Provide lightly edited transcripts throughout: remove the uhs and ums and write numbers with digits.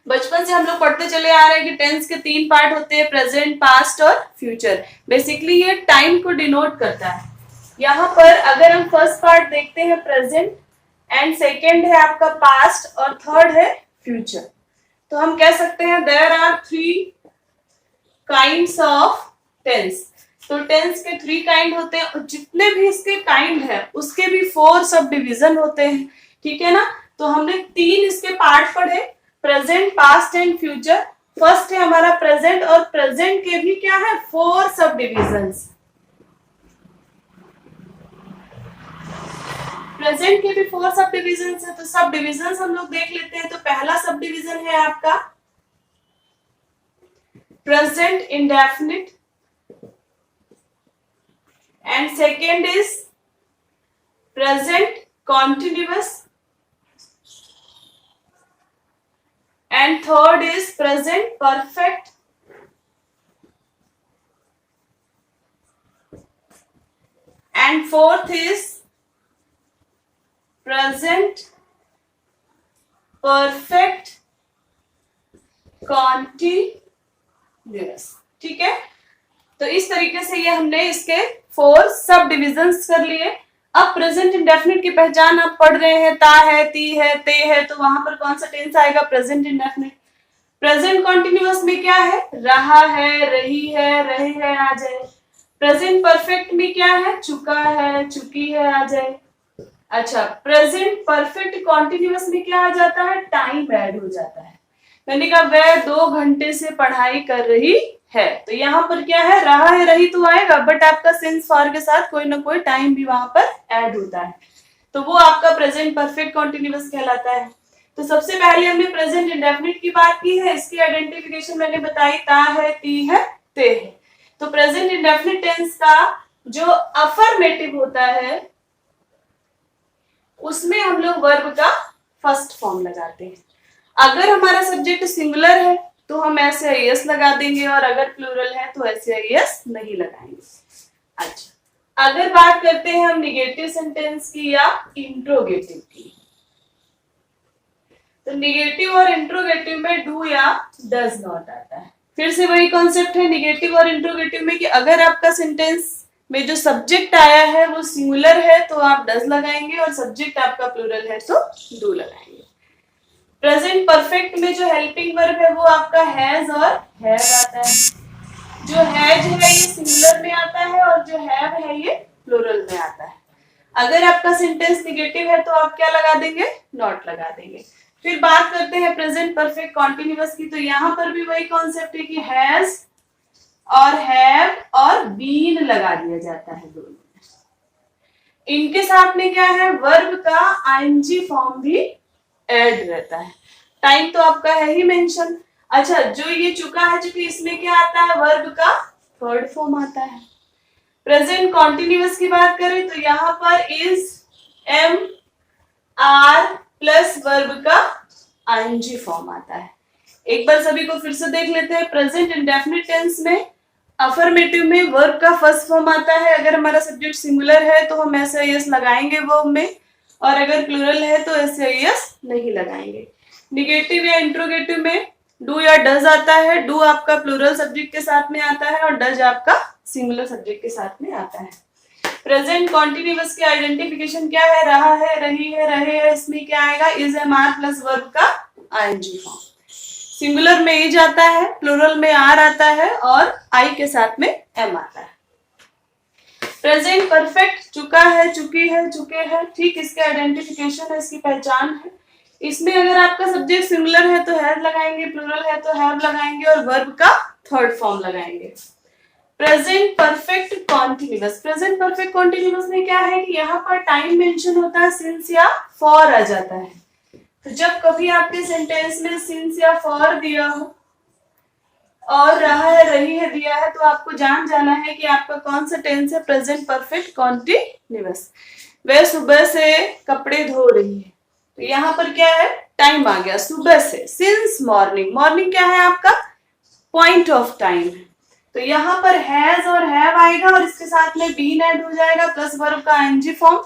बचपन से हम लोग पढ़ते चले आ रहे हैं कि टेंस के 3 पार्ट होते हैं, प्रेजेंट, पास्ट और फ्यूचर। बेसिकली ये टाइम को डिनोट करता है। यहाँ पर अगर हम फर्स्ट पार्ट देखते हैं प्रेजेंट, एंड सेकेंड है आपका पास्ट, और थर्ड है फ्यूचर। तो हम कह सकते हैं there are 3 kinds of tense. तो टेंस के 3 काइंड होते हैं, और जितने भी इसके काइंड है उसके भी 4 सब डिवीजन होते हैं, ठीक है ना। तो हमने 3 इसके पार्ट पढ़े, present, past and future. First है हमारा प्रेजेंट, और प्रेजेंट के भी क्या है 4 सब डिविजन्स। प्रेजेंट के भी 4 सब डिविजन्स है। तो सब डिविजन्स हम लोग देख लेते हैं। तो पहला सब डिविजन है आपका present indefinite, and second is present continuous, and third is present perfect, and fourth is present perfect continuous। ठीक है, तो इस तरीके से ये हमने इसके 4 सब डिविजन्स कर लिए। अब प्रेजेंट इंडेफिनिट की पहचान आप पढ़ रहे हैं, ता है, ती है, ते है, तो वहां पर कौन सा टेंस आएगा, प्रेजेंट इंडेफिनिट। प्रेजेंट कॉन्टिन्यूअस में क्या है, रहा है, रही है, रहे हैं आ जाए। प्रेजेंट परफेक्ट में क्या है, चुका है, चुकी है आ जाए। अच्छा, प्रेजेंट परफेक्ट कॉन्टिन्यूअस में क्या आ जाता है, टाइम ऐड हो जाता है। मैंने कहा वह 2 घंटे से पढ़ाई कर रही है, तो यहाँ पर क्या है, रहा है, रही तो आएगा, बट आपका सिंस फॉर के साथ कोई ना कोई टाइम भी वहां पर ऐड होता है, तो वो आपका प्रेजेंट परफेक्ट कॉन्टिन्यूअस कहलाता है। तो सबसे पहले हमने प्रेजेंट इंडेफिनिट की बात की है, इसकी आइडेंटिफिकेशन मैंने बताई, ता है, ती है, ते है। तो प्रेजेंट इंडेफिनिट टेंस का जो अफर्मेटिव होता है उसमें हम लोग वर्ब का फर्स्ट फॉर्म लगाते हैं। अगर हमारा सब्जेक्ट सिंगुलर है तो हम ऐसे एस लगा देंगे, और अगर प्लूरल है तो ऐसे एस नहीं लगाएंगे। अच्छा, अगर बात करते हैं हम निगेटिव सेंटेंस की या इंट्रोगेटिव की, तो निगेटिव और इंट्रोगेटिव में डू या डज नॉट आता है। फिर से वही कॉन्सेप्ट है निगेटिव और इंट्रोगेटिव में कि अगर आपका सेंटेंस में जो सब्जेक्ट आया है वो सिंगुलर है तो आप डज लगाएंगे, और सब्जेक्ट आपका प्लूरल है तो डू लगाएंगे। प्रेजेंट परफेक्ट में जो हेल्पिंग वर्ब है वो आपका हैज और हैव आता है। जो हैज है ये सिंगुलर में आता है, और जो हैव है ये प्लूरल में आता है। अगर आपका सेंटेंस निगेटिव है तो आप क्या लगा देंगे, नॉट लगा देंगे। फिर बात करते हैं प्रेजेंट परफेक्ट कॉन्टिन्यूअस की, तो यहाँ पर भी वही कॉन्सेप्ट है कि हैज और हैव और बीन लगा दिया जाता है दोनों में। इनके साथ में क्या है, वर्ब का आईएनजी फॉर्म भी ऐड रहता है। टाइम तो आपका है ही मेंशन। अच्छा, जो ये चुका है, चूंकि इसमें क्या आता है, वर्ब का थर्ड फॉर्म आता है। प्रेजेंट कॉन्टिन्यूअस की बात करें तो यहाँ पर is, am, are plus verb का आईएनजी फॉर्म आता है। एक बार सभी को फिर से देख लेते हैं। प्रेजेंट इंडेफिनिट टेंस में अफर्मेटिव में वर्ब का फर्स्ट फॉर्म आता है। अगर हमारा सब्जेक्ट सिंगुलर है तो हम ऐसे यस लगाएंगे वर्ब में, और अगर प्लूरल है तो ऐसे यस नहीं लगाएंगे। निगेटिव या इंट्रोगेटिव में डू या डज आता है। डू आपका प्लूरल सब्जेक्ट के साथ में आता है, और डज आपका सिंगुलर सब्जेक्ट के साथ में आता है। प्रेजेंट कॉन्टिन्यूअस की आइडेंटिफिकेशन क्या है, रहा है, रही है, रहे हैं, इसमें क्या आएगा, is, am, are plus verb का आईएनजी फॉर्म। सिंगुलर में इज आता है, प्लूरल में आर आता है, और आई के साथ में एम आता है। प्रेजेंट परफेक्ट चुका है, चुकी है, चुके हैं, ठीक, इसके आइडेंटिफिकेशन है, इसकी पहचान है। इसमें अगर आपका सब्जेक्ट सिंगुलर है तो हैव लगाएंगे, प्लूरल है तो हैव लगाएंगे, और वर्ब का थर्ड फॉर्म लगाएंगे। Present perfect continuous, present perfect continuous में क्या है कि यहाँ पर टाइम मेंशन होता है, सिंस या फॉर आ जाता है। तो जब कभी आपके सेंटेंस में सिंस या फॉर दिया हो और रहा है, रही है दिया है, तो आपको जान जाना है कि आपका कौन सा टेंस है, प्रेजेंट परफेक्ट कॉन्टिन्यूअस। वह सुबह से कपड़े धो रही है, तो यहाँ पर क्या है, टाइम आ गया, सुबह से, सिंस मॉर्निंग। मॉर्निंग क्या है आपका, पॉइंट ऑफ टाइम है, तो यहाँ पर हैज और हैव आएगा, और इसके साथ में बीन ऐड हो जाएगा प्लस वर्ब का आईएनजी फॉर्म,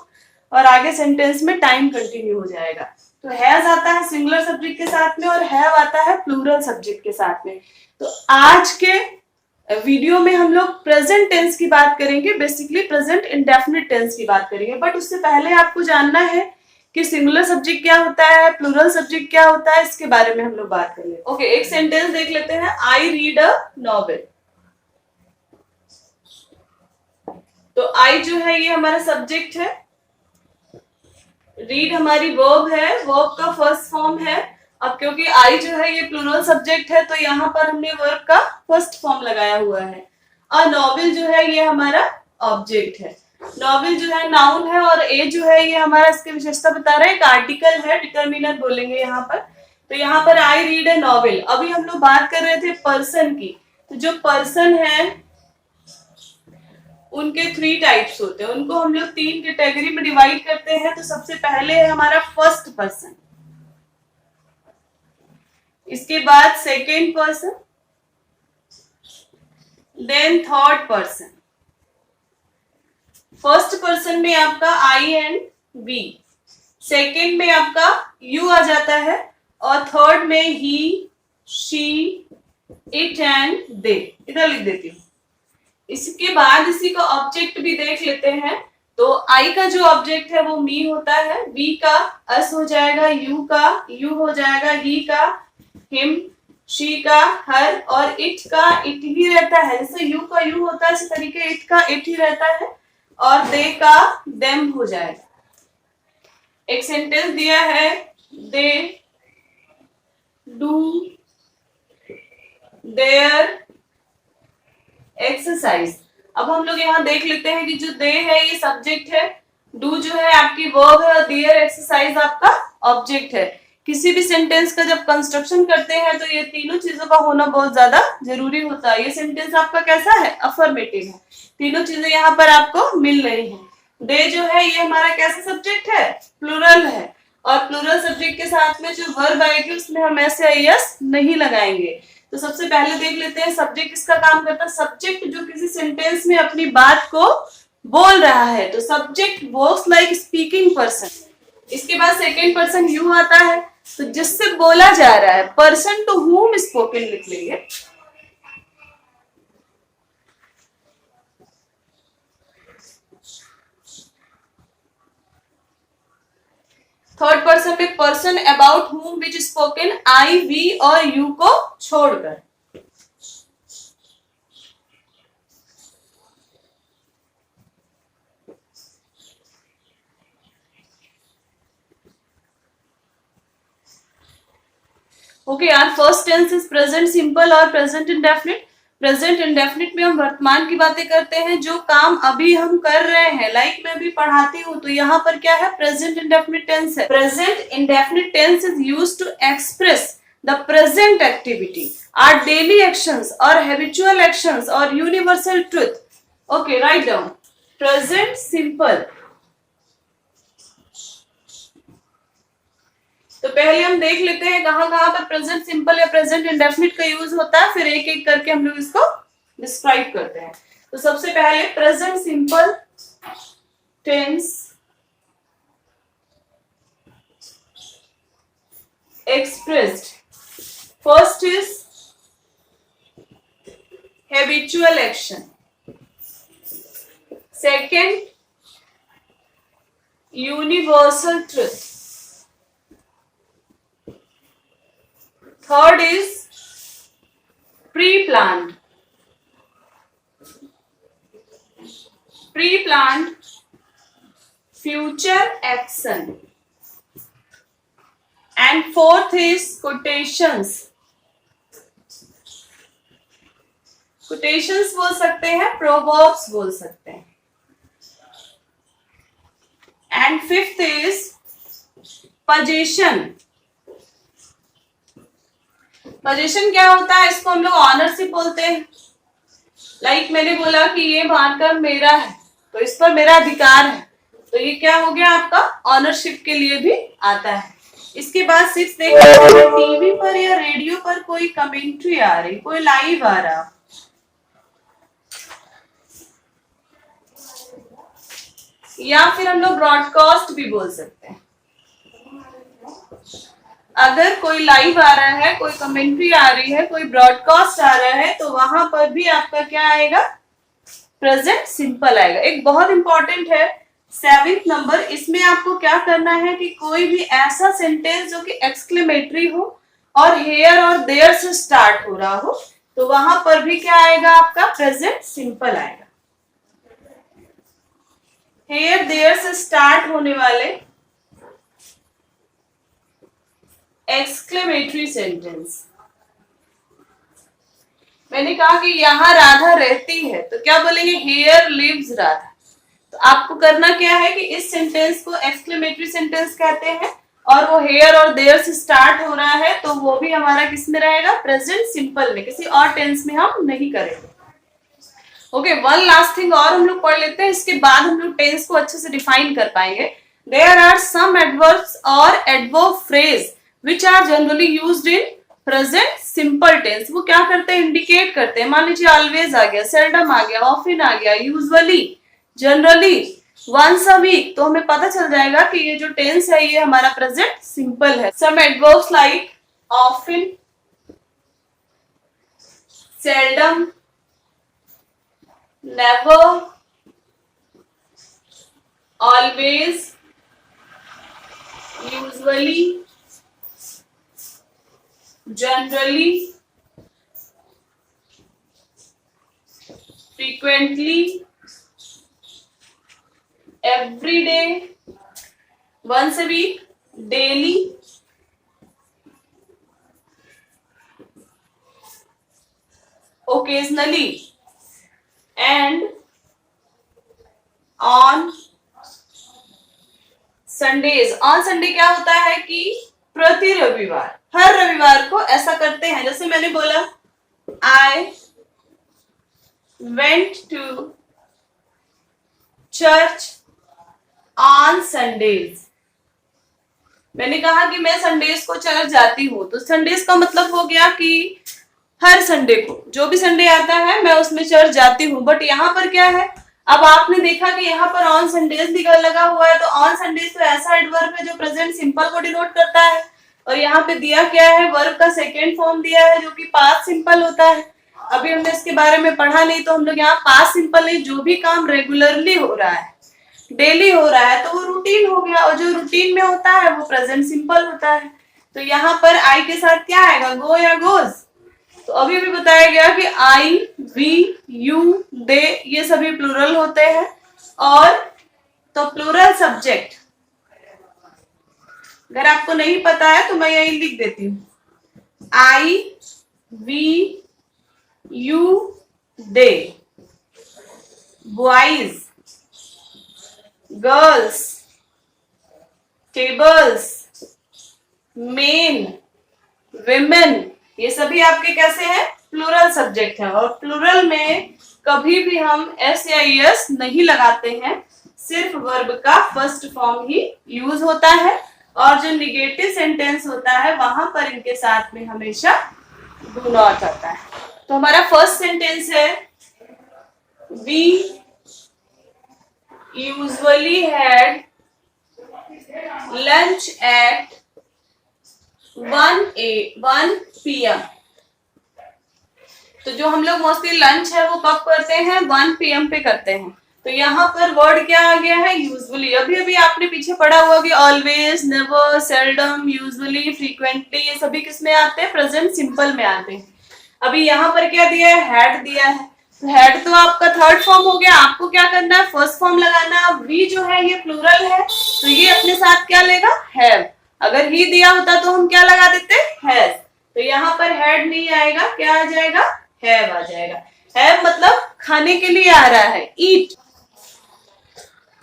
और आगे सेंटेंस में टाइम कंटिन्यू हो जाएगा। तो हैज आता है सिंगुलर सब्जेक्ट के साथ में और हैव आता है प्लूरल सब्जेक्ट के साथ में। तो आज के वीडियो में हम लोग प्रेजेंट टेंस की बात करेंगे, बेसिकली प्रेजेंट इंडेफिनिट टेंस की बात करेंगे। बट उससे पहले आपको जानना है कि सिंगुलर सब्जेक्ट क्या होता है, प्लूरल सब्जेक्ट क्या होता है, इसके बारे में हम लोग बात कर लेंगे। ओके, एक सेंटेंस देख लेते हैं। I read a novel. तो आई जो है ये हमारा सब्जेक्ट है, रीड हमारी वर्ब है, वर्ब का फर्स्ट फॉर्म है। अब क्योंकि आई जो है ये प्लूरल सब्जेक्ट है तो यहाँ पर हमने वर्ब का फर्स्ट फॉर्म लगाया हुआ है। और नॉवेल जो है ये हमारा ऑब्जेक्ट है। नॉवेल जो है नाउन है और ए जो है ये हमारा इसकी विशेषता बता रहा है, एक आर्टिकल है, डिटर्मिनर बोलेंगे यहाँ पर। तो यहाँ पर आई रीड ए नॉवेल। अभी हम लोग बात कर रहे थे पर्सन की। तो जो पर्सन है उनके 3 टाइप्स होते हैं, उनको हम लोग 3 कैटेगरी में डिवाइड करते हैं। तो सबसे पहले है हमारा फर्स्ट पर्सन, इसके बाद second person, then third person. First person में आपका आई एंड वी, सेकेंड में आपका यू आ जाता है और थर्ड में ही, शी, इट एंड दे। इधर लिख देती हूँ। इसके बाद इसी का ऑब्जेक्ट भी देख लेते हैं। तो आई का जो ऑब्जेक्ट है वो मी होता है, वी का अस हो जाएगा, यू का यू हो जाएगा, ही का हिम, शी का हर और इट का इट ही रहता है। जैसे यू का यू होता है इसी तरीके इट का इट ही रहता है और दे का देम हो जाएगा। एक सेंटेंस दिया है, दे डू देयर एक्सरसाइज। अब हम लोग यहाँ देख लेते हैं कि जो दे है ये सब्जेक्ट है, डू जो है आपकी वर्ब है और देयर एक्सरसाइज आपका ऑब्जेक्ट है। किसी भी सेंटेंस का जब कंस्ट्रक्शन करते हैं तो ये तीनों चीजों का होना बहुत ज्यादा जरूरी होता है। ये सेंटेंस आपका कैसा है, अफर्मेटिव है, तीनों चीजें यहाँ पर आपको मिल रही हैं। दे जो है ये हमारा कैसा सब्जेक्ट है, प्लूरल है, और प्लूरल सब्जेक्ट के साथ में जो वर्ब आएगी उसमें हम ऐसे आईएस नहीं लगाएंगे। तो सबसे पहले देख लेते हैं सब्जेक्ट किसका काम करता है। सब्जेक्ट जो किसी सेंटेंस में अपनी बात को बोल रहा है, तो subject works like speaking person. इसके बाद सेकेंड पर्सन यू आता है, तो जिससे बोला जा रहा है, पर्सन टू हुम स्पोकन लिख लेंगे। थर्ड पर्सन में person about whom which spoken I, we और यू को छोड़कर। Okay, our first tense is present simple और प्रेजेंट इंडेफिनिट। प्रेजेंट इंडेफिनिट में हम वर्तमान की बातें करते हैं, जो काम अभी हम कर रहे हैं। लाइक मैं अभी पढ़ाती हूँ तो यहाँ पर क्या है, प्रेजेंट इंडेफिनिट टेंस है। Present indefinite tense is used to express the present activity, or daily actions और हैबिचुअल एक्शंस और universal truth. Okay, write down. Present simple, तो पहले हम देख लेते हैं कहां कहां पर प्रेजेंट सिंपल या प्रेजेंट इंडेफिनिट का यूज होता है, फिर एक एक करके हम लोग इसको डिस्क्राइब करते हैं। तो सबसे पहले present simple tense expressed, first is habitual action, second universal truth, third is pre-planned future action, and fourth is quotations बोल सकते हैं, proverbs बोल सकते हैं, and fifth is possession। Position क्या होता है, इसको हम लोग ऑनरशिप बोलते हैं। लाइक मैंने बोला कि ये मार्कर मेरा है तो इस पर मेरा अधिकार है, तो ये क्या हो गया आपका, ऑनरशिप के लिए भी आता है। इसके बाद 6 देखते हैं, टीवी पर या रेडियो पर कोई कमेंट्री आ रही, कोई लाइव आ रहा। या फिर हम लोग ब्रॉडकास्ट भी बोल सकते हैं। अगर कोई लाइव आ रहा है, कोई कमेंट्री आ रही है, कोई ब्रॉडकास्ट आ रहा है, तो वहां पर भी आपका क्या आएगा, प्रेजेंट सिंपल आएगा। एक बहुत इंपॉर्टेंट है 7th नंबर, इसमें आपको क्या करना है कि कोई भी ऐसा सेंटेंस जो कि एक्सक्लेमेटरी हो और हेयर और देयर से स्टार्ट हो रहा हो, तो वहां पर भी क्या आएगा, आपका प्रेजेंट सिंपल आएगा। हेयर देयर से स्टार्ट होने वाले एक्सक्लेमेटरी सेंटेंस, मैंने कहा कि यहां राधा रहती है, तो क्या बोलेंगे, हेयर लिव्स राधा। तो आपको करना क्या है कि इस सेंटेंस को एक्सक्लेमेटरी सेंटेंस कहते हैं, और वो हेयर और देयर से स्टार्ट हो रहा है, तो वो भी हमारा किस में रहेगा, प्रेजेंट सिंपल में, किसी और टेंस में हम नहीं करेंगे। ओके, वन लास्ट थिंग और हम लोग पढ़ लेते हैं, इसके बाद हम लोग टेंस को अच्छे से डिफाइन कर पाएंगे। देयर आर सम एडवर्ब्स और adverb phrase which are generally used in present simple tense. वो क्या करते हैं, इंडिकेट करते हैं। मान लीजिए ऑलवेज आ गया, सेल्डम आ गया, ऑफन आ गया, usually, generally, once a week, तो हमें पता चल जाएगा कि ये जो टेंस है ये हमारा प्रेजेंट सिंपल है। Some adverbs like often, seldom, never, always, usually, generally, frequently, every day, once a week, daily, occasionally, and on Sundays। On Sunday क्या होता है कि प्रति रविवार, हर रविवार को ऐसा करते हैं। जैसे मैंने बोला, I went to church on Sundays। मैंने कहा कि मैं संडेज को चर्च जाती हूँ, तो संडेज का मतलब हो गया कि हर संडे को, जो भी संडे आता है मैं उसमें चर्च जाती हूँ। बट यहाँ पर क्या है, अब आपने देखा कि यहाँ पर ऑन संडेज लगा हुआ है, तो ऑन संडेज तो ऐसा एडवर्ब है जो प्रेजेंट सिंपल को डिनोट करता है, और यहाँ पे दिया क्या है, वर्ब का सेकेंड फॉर्म दिया है जो कि पास्ट सिंपल होता है। अभी हमने इसके बारे में पढ़ा नहीं, तो हम लोग यहाँ पास्ट सिंपल नहीं, जो भी काम रेगुलरली हो रहा है, डेली हो रहा है, तो वो रूटीन हो गया, और जो रूटीन में होता है वो प्रेजेंट सिंपल होता है। तो यहाँ पर आई के साथ क्या आएगा, गो या गोज। तो अभी भी बताया गया कि आई, वी, यू, दे, ये सभी प्लूरल होते हैं। और तो प्लूरल सब्जेक्ट अगर आपको नहीं पता है तो मैं यही लिख देती हूँ, I, we, you, they, boys, girls, tables, men, women, ये सभी आपके कैसे हैं, प्लूरल सब्जेक्ट है। और प्लूरल में कभी भी हम एस या एस नहीं लगाते हैं, सिर्फ वर्ब का फर्स्ट फॉर्म ही यूज होता है, और जो निगेटिव सेंटेंस होता है वहां पर इनके साथ में हमेशा डू नॉट आता है। तो हमारा फर्स्ट सेंटेंस है, we usually had lunch at 1 PM। तो जो हम लोग मोस्टली लंच है वो कब करते हैं, 1 PM पे करते हैं। तो यहाँ पर वर्ड क्या आ गया है, यूजुअली। अभी अभी आपने पीछे पढ़ा हुआ कि always, never, seldom, usually, frequently, ये सभी किस में आते हैं, प्रेजेंट सिंपल में आते हैं। अभी यहाँ पर क्या दिया है, हैड दिया है। तो हैड तो आपका थर्ड फॉर्म हो गया, आपको क्या करना है, फर्स्ट फॉर्म लगाना। वी जो है ये प्लूरल है, तो ये अपने साथ क्या लेगा, हैव। अगर ही दिया होता तो हम क्या लगा देते, हैज। तो यहाँ पर हैड नहीं आएगा, क्या आ जाएगा, हैव आ जाएगा। हैव मतलब खाने के लिए आ रहा है, ईट।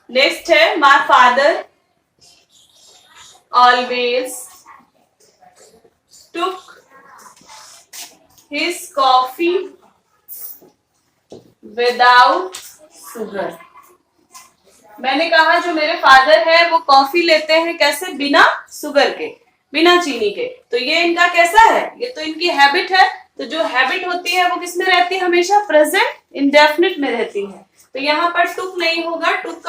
नेक्स्ट है, my father always took his coffee without sugar. मैंने कहा जो मेरे फादर है वो कॉफी लेते हैं कैसे, बिना शुगर के, बिना चीनी के। तो ये इनका कैसा है, ये तो इनकी हैबिट है। तो जो हैबिट होती है वो किसमें रहती है, हमेशा प्रेजेंट इंडेफिनिट में रहती है। तो यहाँ पर टुक नहीं होगा, टुक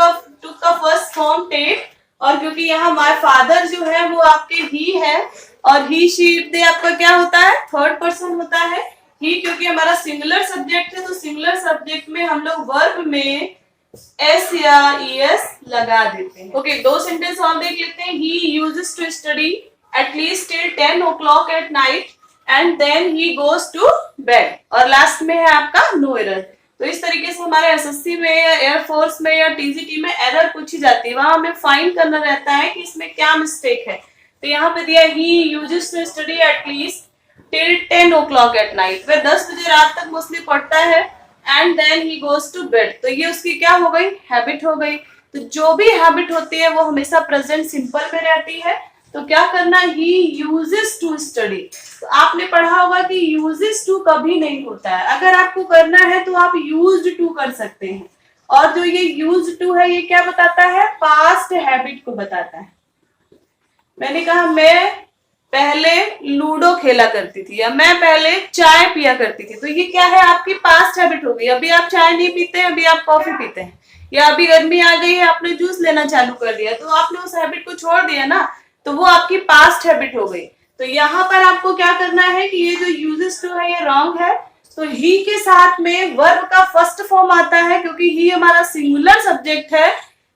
का फर्स्ट फॉर्म टेक, और क्योंकि यहाँ माय फादर जो है वो आपके ही है, और ही शी इट दे आपका क्या होता है, थर्ड पर्सन होता है। ही क्योंकि हमारा सिंगुलर सब्जेक्ट है, तो सिंगुलर सब्जेक्ट में हम लोग वर्ब में एस या ईएस लगा देते हैं। ओके, दो सेंटेंस और देख लेते हैं। He uses to study at least till 10 o'clock at night and then he goes to bed, और लास्ट में है आपका नो एरर। तो इस तरीके से हमारे एसएससी में या एयरफोर्स में या टीजीटी में एरर पूछी जाती है, वहां हमें फाइंड करना रहता है कि इसमें क्या मिस्टेक है। तो यहाँ पे दिया he uses to study at least till 10 o'clock at night, वह 10 बजे रात तक मोस्टली पढ़ता है, and then he goes to bed. तो ये उसकी क्या हो गई, हैबिट हो गई। तो जो भी हैबिट होती है वो हमेशा प्रेजेंट सिंपल में रहती है। तो क्या करना, ही यूजेस टू स्टडी। तो आपने पढ़ा होगा कि यूजेस टू कभी नहीं होता है, अगर आपको करना है तो आप यूज्ड टू कर सकते हैं। और जो ये यूज्ड टू है ये क्या बताता है, पास्ट हैबिट को बताता है। मैंने कहा मैं पहले लूडो खेला करती थी, या मैं पहले चाय पिया करती थी, तो ये क्या है, आपकी पास्ट हैबिट हो गई। अभी आप चाय नहीं पीते हैं, अभी आप कॉफी पीते हैं, या अभी गर्मी आ गई है आपने जूस लेना चालू कर दिया, तो आपने उस हैबिट को छोड़ दिया ना, तो वो आपकी पास्ट हैबिट हो गई। तो यहाँ पर आपको क्या करना है कि ये जो यूजेस टू है ये रॉन्ग है। तो ही के साथ में वर्ब का फर्स्ट फॉर्म आता है, क्योंकि ही हमारा सिंगुलर सब्जेक्ट है।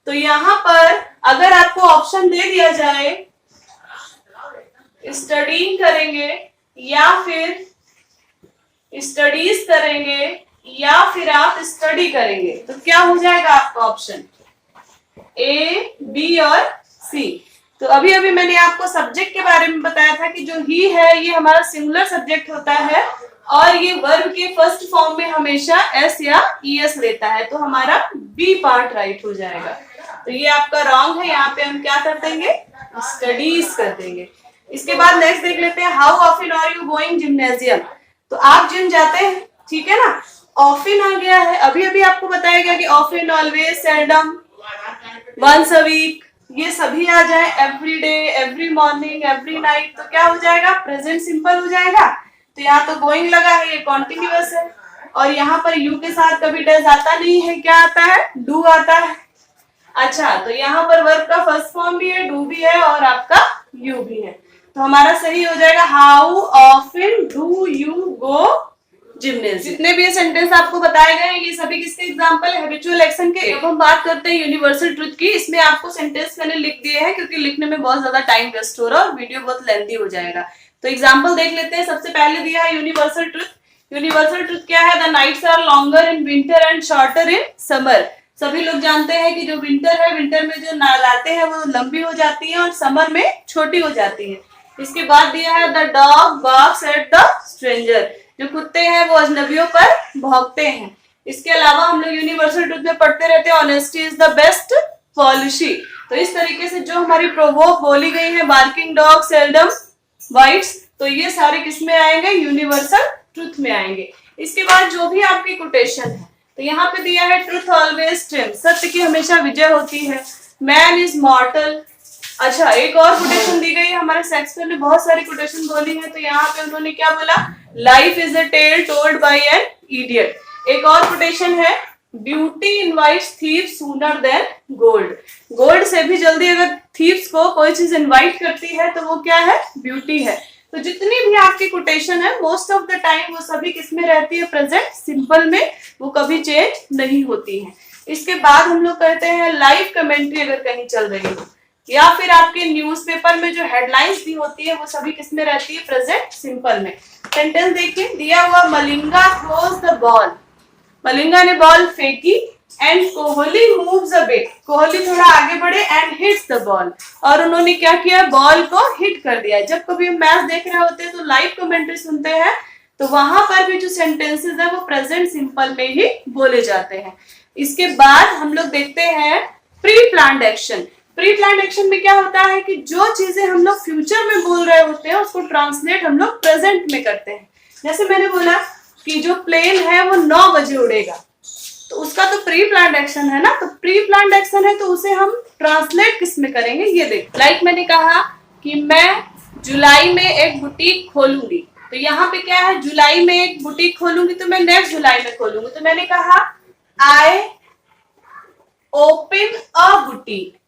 तो यहाँ पर अगर आपको ऑप्शन दे दिया जाए स्टडी करेंगे या फिर स्टडीज करेंगे या फिर आप स्टडी करेंगे, तो क्या हो जाएगा आपका ऑप्शन ए, बी और सी। तो अभी अभी मैंने आपको सब्जेक्ट के बारे में बताया था कि जो ही है ये हमारा सिंगुलर सब्जेक्ट होता है, और ये वर्ब के फर्स्ट फॉर्म में हमेशा एस या ईएस रहता है। तो हमारा बी पार्ट राइट हो जाएगा। तो ये आपका रॉन्ग है, यहाँ पे हम क्या कर देंगे, स्टडीज कर देंगे। इसके बाद नेक्स्ट देख लेते हैं, how often are you going gymnasium. तो आप जिम जाते हैं, ठीक है ना, ऑफन आ गया है। अभी अभी आपको बताया गया कि often, always, seldom, once a week, ये सभी आ जाए, every day, every morning, every night, तो क्या हो जाएगा, प्रेजेंट सिंपल हो जाएगा। तो यहाँ तो गोइंग लगा है, ये कॉन्टिन्यूअस है, और यहाँ पर यू के साथ कभी डज आता नहीं है, क्या आता है, डू आता है। अच्छा, तो यहाँ पर वर्ब का फर्स्ट फॉर्म भी है, डू भी है, और आपका यू भी है। तो हमारा सही हो जाएगा, how often do you go gymnasium. जितने भी ये सेंटेंस आपको बताए गए हैं ये सभी किसके एग्जांपल है, हैबिचुअल एक्शन के। अब हम बात करते हैं यूनिवर्सल ट्रुथ की। इसमें आपको सेंटेंस मैंने लिख दिए हैं क्योंकि लिखने में बहुत ज्यादा टाइम वेस्ट हो रहा है और वीडियो बहुत लेंथी हो जाएगा। तो एग्जांपल देख लेते हैं। सबसे पहले दिया है यूनिवर्सल ट्रुथ। यूनिवर्सल ट्रुथ क्या है, the nights are longer in winter and shorter in summer. सभी लोग जानते हैं कि जो विंटर है, विंटर में जो रातें हैं वो लंबी हो जाती है और समर में छोटी हो जाती है। इसके बाद दिया है the dog barks at the stranger. जो कुत्ते हैं वो अजनबियों पर भौंकते हैं। इसके अलावा हम लोग यूनिवर्सल ट्रुथ में पढ़ते रहते हैं, honesty is the best policy. तो इस तरीके से जो हमारी प्रोवोक बोली गई है, बार्किंग डॉग सेल्डम बाइट्स, तो ये सारे किस में आएंगे, यूनिवर्सल ट्रुथ में आएंगे। इसके बाद जो भी आपकी कोटेशन है, तो यहाँ पे दिया है ट्रुथ ऑलवेज ट्रिम्स, सत्य की हमेशा विजय होती है। Man is मॉर्टल। अच्छा, एक और कोटेशन दी गई है, हमारे शेक्सपियर ने बहुत सारी कोटेशन बोली है, तो यहाँ पे उन्होंने क्या बोला, life is a tale told by an idiot. एक और कोटेशन है, beauty invites thieves sooner than gold. Gold से भी जल्दी अगर थीव्स को कोई चीज इनवाइट करती है तो वो क्या है, ब्यूटी है। तो जितनी भी आपकी कोटेशन है मोस्ट ऑफ द टाइम वो सभी किसमें रहती है, प्रेजेंट सिंपल में, वो कभी चेंज नहीं होती है। इसके बाद हम लोग कहते हैं लाइव कमेंट्री अगर कहीं चल रही हो, या फिर आपके न्यूज़पेपर में जो हेडलाइंस दी होती है वो सभी किसमें रहती है, प्रेजेंट सिंपल में। सेंटेंस देखिए, दिया हुआ Malinga throws the ball. Malinga ने बॉल फेंकी and Kohli moves a bit. Kohli थोड़ा आगे बढ़े एंड हिट्स द बॉल, और उन्होंने क्या किया, बॉल को हिट कर दिया। जब कभी हम मैच देख रहे होते हैं तो लाइव कमेंट्री सुनते हैं, तो वहां पर भी जो सेंटेंसेस है वो प्रेजेंट सिंपल में ही बोले जाते हैं। इसके बाद हम लोग देखते हैं pre planned action. Pre planned action में क्या होता है कि जो चीजें हम लोग फ्यूचर में बोल रहे होते हैं उसको ट्रांसलेट हम लोग प्रेजेंट में करते हैं। जैसे मैंने बोला कि जो प्लेन है वो 9 बजे उड़ेगा, तो उसका तो प्री प्लान्ड एक्शन है ना, तो प्री प्लान्ड एक्शन है तो उसे हम ट्रांसलेट किस में करेंगे, ये देख। लाइक मैंने कहा कि मैं जुलाई में एक बुटीक खोलूंगी, तो यहाँ पे क्या है, जुलाई में एक बुटीक खोलूंगी, तो मैं नेक्स्ट जुलाई में खोलूंगी। तो मैंने कहा I open a boutique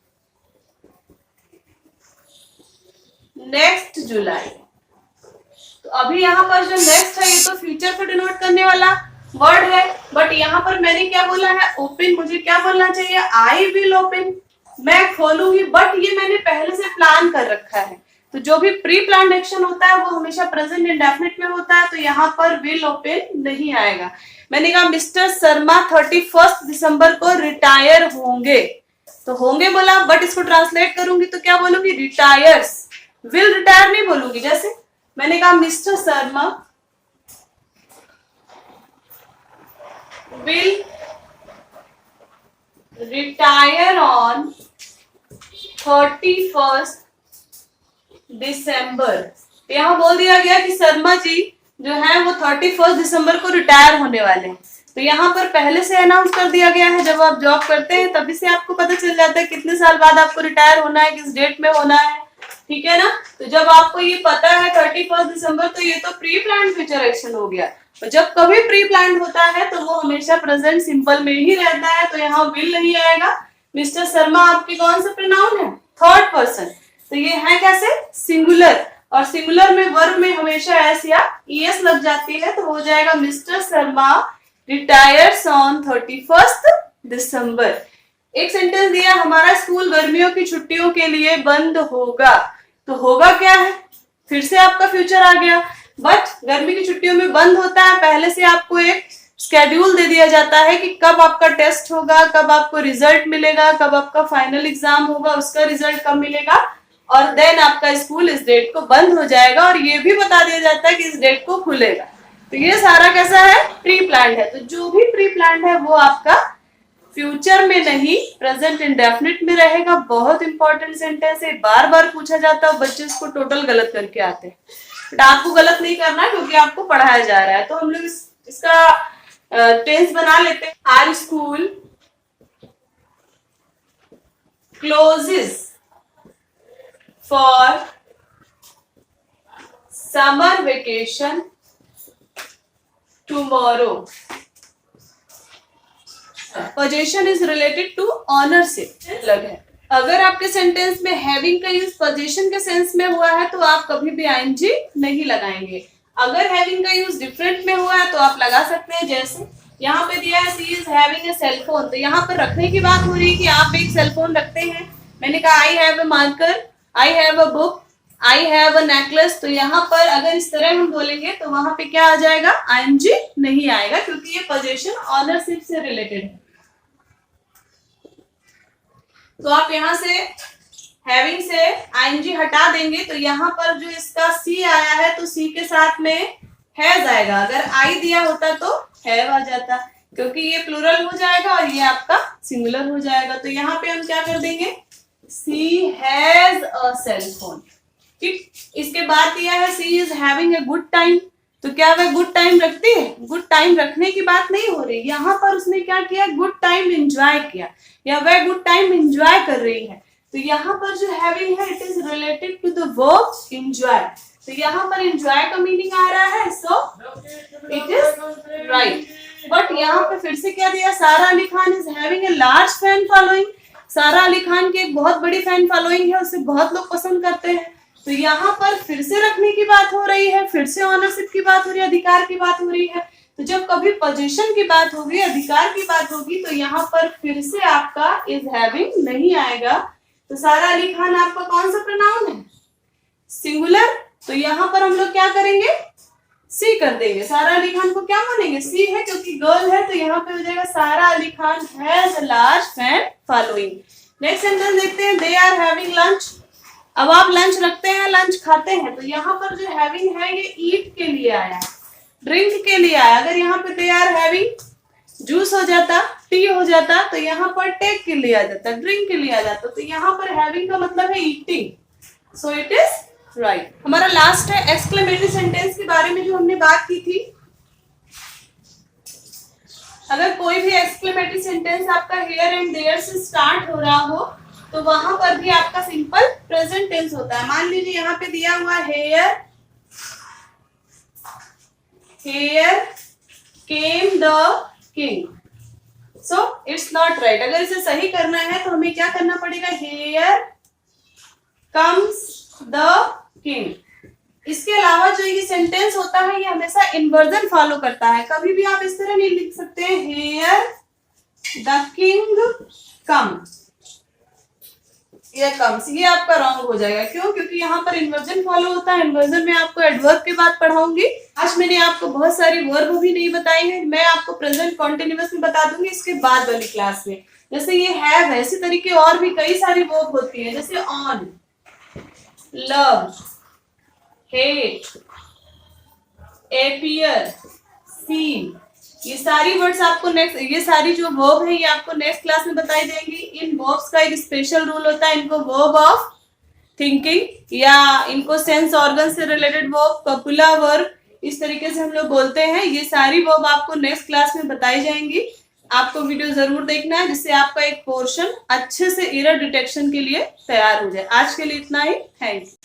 next July. तो अभी यहाँ पर जो नेक्स्ट है ये तो फ्यूचर को डिनोट करने वाला वर्ड है, बट यहाँ पर मैंने क्या बोला है, ओपन। मुझे क्या बोलना चाहिए, आई विल ओपन, मैं खोलूंगी, बट ये मैंने पहले से प्लान कर रखा है। तो जो भी प्री प्लान एक्शन होता है वो हमेशा प्रेजेंट इंडेफिनिट में होता है, तो यहाँ पर विल ओपन नहीं आएगा। मैंने कहा मिस्टर शर्मा 31 दिसंबर को रिटायर होंगे, तो होंगे बोला, बट इसको ट्रांसलेट करूंगी तो क्या बोलूंगी, रिटायर्स। विल रिटायर नहीं बोलूंगी। जैसे मैंने कहा mister Sharma will retire on 31 दिसंबर। यहाँ बोल दिया गया कि शर्मा जी जो है वो 31 दिसंबर को रिटायर होने वाले हैं। तो यहाँ पर पहले से अनाउंस कर दिया गया है। जब आप जॉब करते हैं तभी से आपको पता चल जाता है कितने साल बाद आपको रिटायर होना है, किस डेट में होना है, ठीक है ना। तो जब आपको ये पता है 31 दिसंबर, तो ये तो प्री प्लान फ्यूचर एक्शन हो गया। और जब कभी प्री प्लान होता है तो वो हमेशा प्रेजेंट सिंपल में ही रहता है, तो यहाँ विल नहीं आएगा। मिस्टर शर्मा आपके कौन सा प्रोनाउन है, थर्ड पर्सन, तो ये है कैसे, सिंगुलर। और सिंगुलर में वर्ब में हमेशा एस या ईएस लग जाती है, तो हो जाएगा मिस्टर शर्मा रिटायर्स ऑन 31 दिसंबर। एक सेंटेंस दिया, हमारा स्कूल गर्मियों की छुट्टियों के लिए बंद होगा। तो होगा क्या है, फिर से आपका फ्यूचर आ गया, बट गर्मी की छुट्टियों में बंद होता है। पहले से आपको एक स्केड्यूल दे दिया जाता है कि कब आपका टेस्ट होगा, कब आपको रिजल्ट मिलेगा, कब आपका फाइनल एग्जाम होगा, उसका रिजल्ट कब मिलेगा, और देन आपका स्कूल इस डेट को बंद हो जाएगा। और ये भी बता दिया जाता है कि इस डेट को खुलेगा। तो ये सारा कैसा है, प्री प्लान्ड है। तो जो भी प्री प्लान्ड है वो आपका फ्यूचर में नहीं, प्रेजेंट इंडेफिनिट में रहेगा। बहुत इंपॉर्टेंट सेंटेंस है, बार बार पूछा जाता है, बच्चे इसको टोटल गलत करके आते हैं। बट आपको गलत नहीं करना क्योंकि आपको पढ़ाया जा रहा है। तो हम लोग इसका टेंस बना लेते हैं। Our school closes for summer vacation tomorrow. Possession is related to ownership अलग है। अगर आपके सेंटेंस में हैविंग का यूज पोजीशन के सेंस में हुआ है तो आप कभी भी आईएनजी नहीं लगाएंगे। अगर हैविंग का यूज डिफरेंट में हुआ है तो आप लगा सकते हैं। जैसे यहाँ पे दिया है she is having a cell phone, तो यहाँ पर रखने की बात हो रही है कि आप एक सेल फोन रखते हैं। मैंने कहा I have a marker, I have a book, I have a necklace. तो यहाँ पर अगर इस तरह हम बोलेंगे तो वहां पे क्या आ जाएगा, आईएनजी नहीं आएगा, क्योंकि ये पोजीशन ऑनरशिप से रिलेटेड है। तो आप यहाँ से हैविंग से आईएनजी हटा देंगे तो यहाँ पर जो इसका सी आया है तो सी के साथ में हैज आएगा। अगर आई दिया होता तो हैव आ जाता, क्योंकि ये प्लूरल हो जाएगा और ये आपका सिंगुलर हो जाएगा। तो यहाँ पे हम क्या कर देंगे, she has a cell phone. ठीक, इसके बाद दिया है she is having a good time, तो क्या वह गुड टाइम रखती है, गुड टाइम रखने की बात नहीं हो रही। यहाँ पर उसने क्या किया, गुड टाइम एंजॉय किया, या वह गुड टाइम एंजॉय कर रही है। तो यहाँ पर जो हैविंग है it is related to the verb enjoy. तो यहाँ पर एंजॉय का मीनिंग आ रहा है, so it is right. But यहाँ पे फिर से क्या दिया, Sara Ali Khan is having a large fan following. Sara Ali Khan की एक बहुत बड़ी फैन फॉलोइंग है, उसे बहुत लोग पसंद करते हैं। तो यहाँ पर फिर से रखने की बात हो रही है, फिर से ऑनरशिप की बात हो रही है, अधिकार की बात हो रही है। तो जब कभी पोजीशन की बात होगी, अधिकार की बात होगी, तो यहाँ पर फिर से आपका इज हैविंग नहीं आएगा। तो सारा अली खान आपका कौन सा प्रोनाउन है, सिंगुलर। तो यहाँ पर हम लोग क्या करेंगे, सी कर देंगे। सारा अली खान को क्या मानेंगे, सी है, क्योंकि गर्ल है। तो यहाँ पे हो जाएगा सारा Ali Khan has a large fan following. Next sentence देखते हैं, दे आर हैविंग लंच। अब आप लंच रखते हैं, लंच खाते हैं, तो यहाँ पर जो हैविंग है ये ईट के लिए आया है, ड्रिंक के लिए आया। अगर यहाँ पे दे आर हैविंग जूस हो जाता, टी हो जाता, तो यहाँ पर टेक के लिए आ जाता, ड्रिंक के लिए आ जाता। तो यहाँ पर हैविंग का मतलब है eating, so it is right. हमारा लास्ट है एक्सक्लेमेटरी सेंटेंस के बारे में जो हमने बात की थी। अगर कोई भी एक्सक्लेमेटरी सेंटेंस आपका हियर एंड देयर से स्टार्ट हो रहा हो तो वहां पर भी आपका सिंपल प्रेजेंट टेंस होता है। मान लीजिए यहाँ पे दिया हुआ here came the king, so it's not right. अगर इसे सही करना है तो हमें क्या करना पड़ेगा, हेयर कम्स द किंग। इसके अलावा जो ये सेंटेंस होता है ये हमेशा इन्वर्जन फॉलो करता है। कभी भी आप इस तरह नहीं लिख सकते हेयर द किंग कम, ये कम्स, ये आपका रॉन्ग हो जाएगा। क्यों? क्योंकि यहाँ पर इन्वर्जन फॉलो होता है। इन्वर्जन में आपको एडवर्ब के बाद पढ़ाऊंगी। आज मैंने आपको बहुत सारी वर्ब भी नहीं बताई है, मैं आपको प्रेजेंट कॉन्टिन्यूअस में बता दूंगी इसके बाद वाली क्लास में। जैसे ये हैव है, इसी तरीके और भी कई सारी वर्ब होती है, जैसे ऑन, लव, हेट, एपियर, सी, ये सारी वर्ड्स आपको नेक्स्ट, ये सारी जो वर्ब है ये आपको नेक्स्ट क्लास में बताई जाएंगी। इन वर्ब्स का एक स्पेशल रूल होता है, इनको वर्ब ऑफ थिंकिंग या इनको सेंस ऑर्गन से रिलेटेड वर्ब, कपुला वर्ब, इस तरीके से हम लोग बोलते हैं। ये सारी वर्ब आपको नेक्स्ट क्लास में बताई जाएंगी। आपको वीडियो जरूर देखना है जिससे आपका एक पोर्शन अच्छे से एरर डिटेक्शन के लिए तैयार हो जाए। आज के लिए इतना ही, थैंक्स।